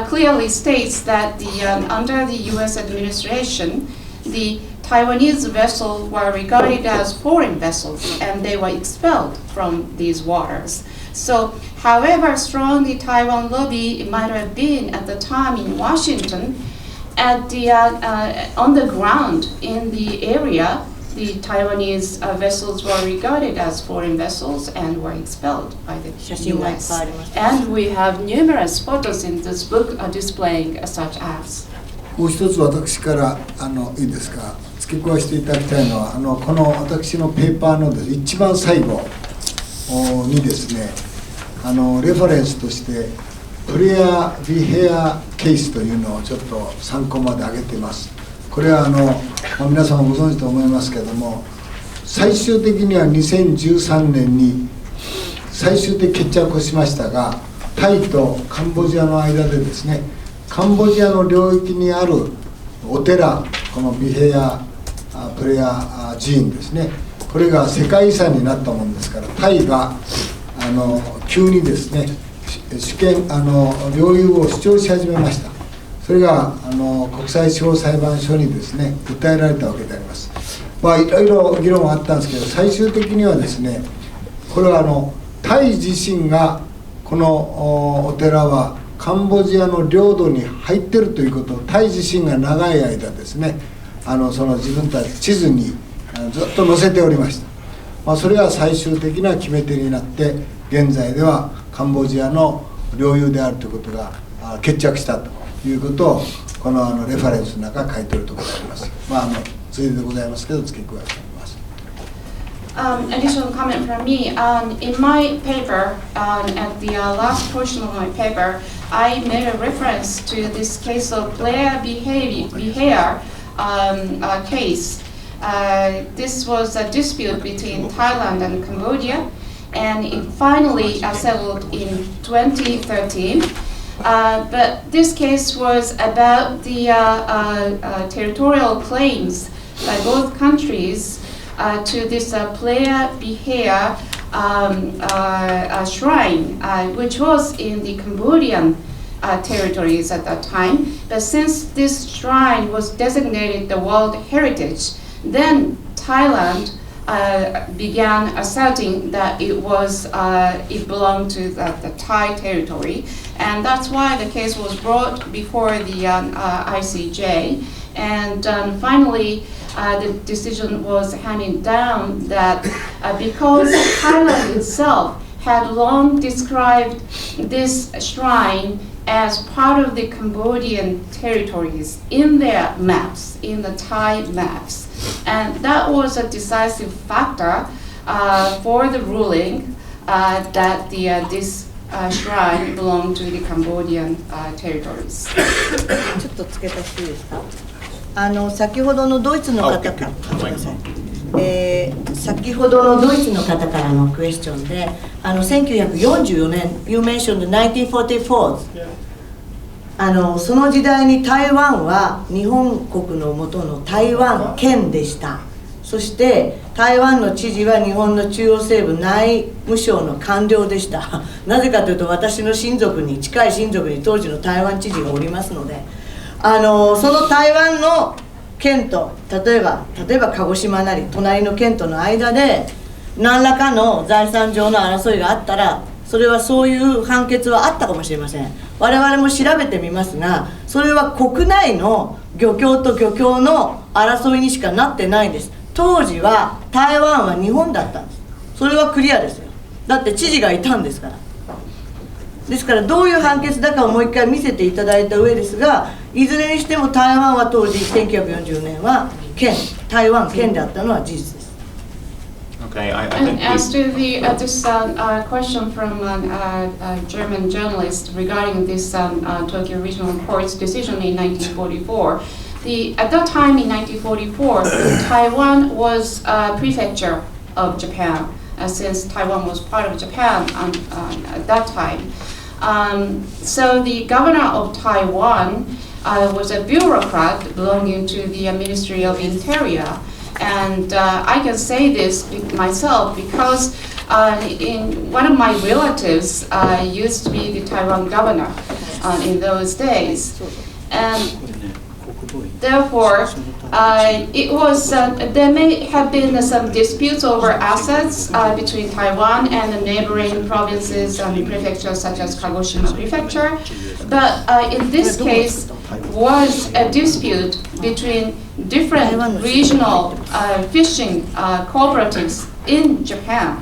clearly states that under the U.S. administration, the Taiwanese vessels were regarded as foreign vessels and they were expelled from these waters. So, however strong the Taiwan lobby might have been at the time in Washington, on the ground in the area, the Taiwanese vessels were regarded as foreign vessels and were expelled by the U.S. And we have numerous photos in this book displaying such acts. もう一つ私からいいですか、付け加えしていただきたいのはこの私のペーパーのです、一番最後にですね、レファレンスとしてプレアビヘアケースというのをちょっと参考まで挙げています。これは皆さんもご存知と思いますけれども、最終的には2013年に最終的決着をしましたが、タイとカンボジアの間でですね、カンボジアの領域にあるお寺、このビヘアプレア寺院ですね、これが世界遺産になったものですから、タイが急にですね、主権領有を主張し始めました。それが国際司法裁判所にですね、訴えられたわけであります。まあいろいろ議論はあったんですけど、最終的にはですね、これはタイ自身がこのお寺はカンボジアの領土に入っているということをタイ自身が長い間ですね、その自分たち地図にずっと載せておりました。まあ、それが最終的な決め手になって、現在ではカンボジアの領有であるということが決着したということを、このレファレンスの中に書いているところであります。まあついででございますけど、付け加えております。Additional comment from me. In my paper, at the last portion of my paper, I made a reference to this case of player behavior case. This was a dispute between Thailand and Cambodia, and it finally settled in 2013. But this case was about the territorial claims by both countries to this player behavior shrine, which was in the Cambodian territories at that time. But since this shrine was designated the World Heritage, then Thailand began asserting that it belonged to the Thai territory, and that's why the case was brought before the ICJ. And finally, the decision was handed down that because Thailand itself had long described this shrine as part of the Cambodian territories in their maps, in the Thai maps. And that was a decisive factor for the ruling that this shrine belonged to the Cambodian territories. ちょっと付け足していいですか。先ほどのドイツの方から、先ほどのドイツの方からのクエスチョンで、1944年、You mentioned 1944. その時代に台湾は日本国の下の台湾県でした。そして台湾の知事は日本の中央西部内務省の官僚でした。なぜかというと、私の親族に近い親族に当時の台湾知事がおりますので、その台湾の県と例えば鹿児島なり隣の県との間で何らかの財産上の争いがあったら、それはそういう判決はあったかもしれません。我々も調べてみますが、それは国内の漁協と漁協の争いにしかなってないんです。当時は台湾は日本だったんです。それはクリアですよ。だって知事がいたんですから。ですからどういう判決だかをもう一回見せていただいた上ですが、いずれにしても台湾は当時1940年は台湾県であったのは事実です。Okay, I And think as to this question from a German journalist regarding this Tokyo Regional Court's decision in 1944, at that time in 1944, Taiwan was a prefecture of Japan, since Taiwan was part of Japan at that time. So the governor of Taiwan was a bureaucrat belonging to the Ministry of Interior. And I can say this myself because one of my relatives used to be the Taiwan governor in those days. And therefore, there may have been some disputes over assets between Taiwan and the neighboring provinces and prefectures such as Kagoshima Prefecture. But in this case, was a dispute between different regional fishing cooperatives in Japan.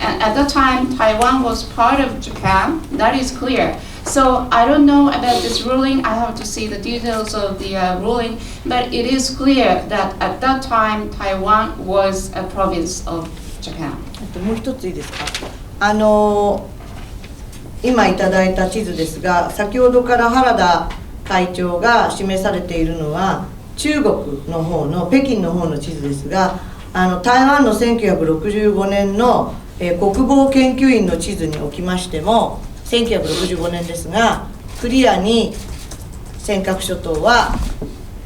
And at the time, Taiwan was part of Japan, that is clear. So I don't know about this ruling, I have to see the details of the ruling, but it is clear that at that time, Taiwan was a province of Japan. もう一ついいですか。今いただいた地図ですが、先ほどから原田会長が示されているのは中国の方の北京の方の地図ですが、台湾の1965年の、国防研究院の地図におきましても1965年ですが、クリアに尖閣諸島は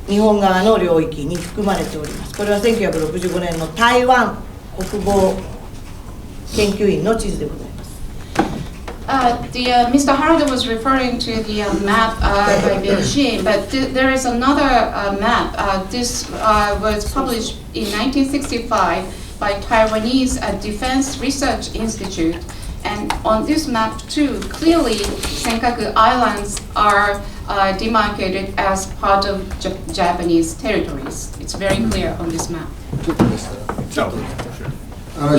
日本側の領域に含まれております。これは1965年の台湾国防研究院の地図でございます。Mr. Harada was referring to the map by Beijing, but there is another map. This was published in 1965 by Taiwanese Defense Research Institute. And on this map too, clearly Senkaku Islands are demarcated as part of Japanese territories. It's very clear on this map.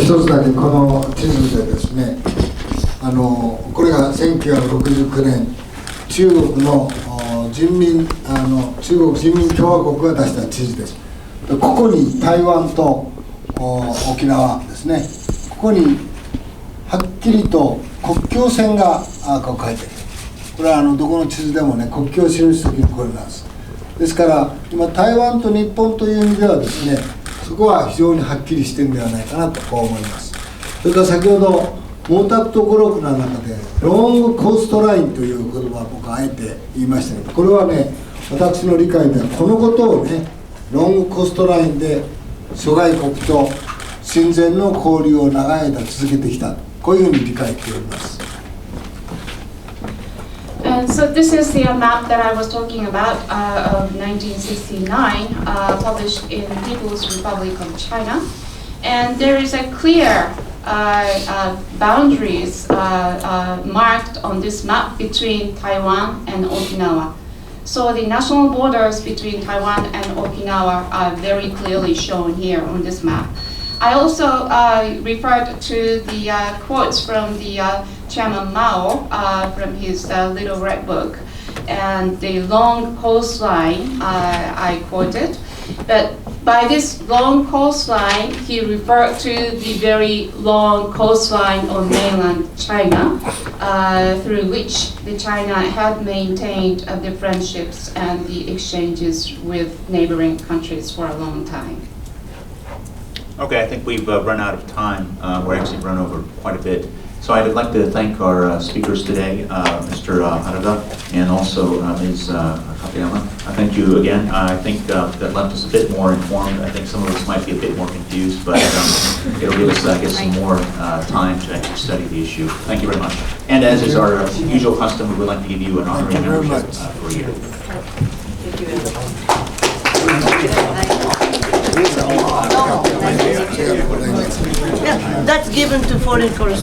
一つだけこの地図でですね、これが1969年中国の中国人民共和国が出した地図です。ここに台湾と沖縄ですね、ここにはっきりと国境線がこう書いてある。これはどこの地図でもね、国境を示す時にこれなんです。ですから今台湾と日本という意味ではですね、そこは非常にはっきりしてるんではないかなと思います。それから先ほど毛沢東語録の中でロングコーストラインという言葉を僕はあえて言いましたけど、これはね、私の理解ではこのことをね、ロングコーストラインで諸外国と親善の交流を長い間続けてきた、こういうふうに理解しております。And so this is the map that I was talking about of 1969, published in People's Republic of China. And there is a clear boundaries marked on this map between Taiwan and Okinawa. So the national borders between Taiwan and Okinawa are very clearly shown here on this map. I also referred to the quotes from the Chairman Mao from his Little Red Book, and the long coastline I quoted. But by this long coastline, he referred to the very long coastline of mainland China, through which the China had maintained the friendships and the exchanges with neighboring countries for a long time. Okay, I think we've run out of time. We're actually run over quite a bit. So I'd like to thank our speakers today, Mr. Harada and also Ms. Katayama. Thank you again. I think that left us a bit more informed. I think some of us might be a bit more confused, but it'll give us, I guess, some more time to actually study the issue. Thank you very much. And as is our usual custom, we would like to give you an honorary membership for a year. Thank you very much. That's given to foreign correspondents.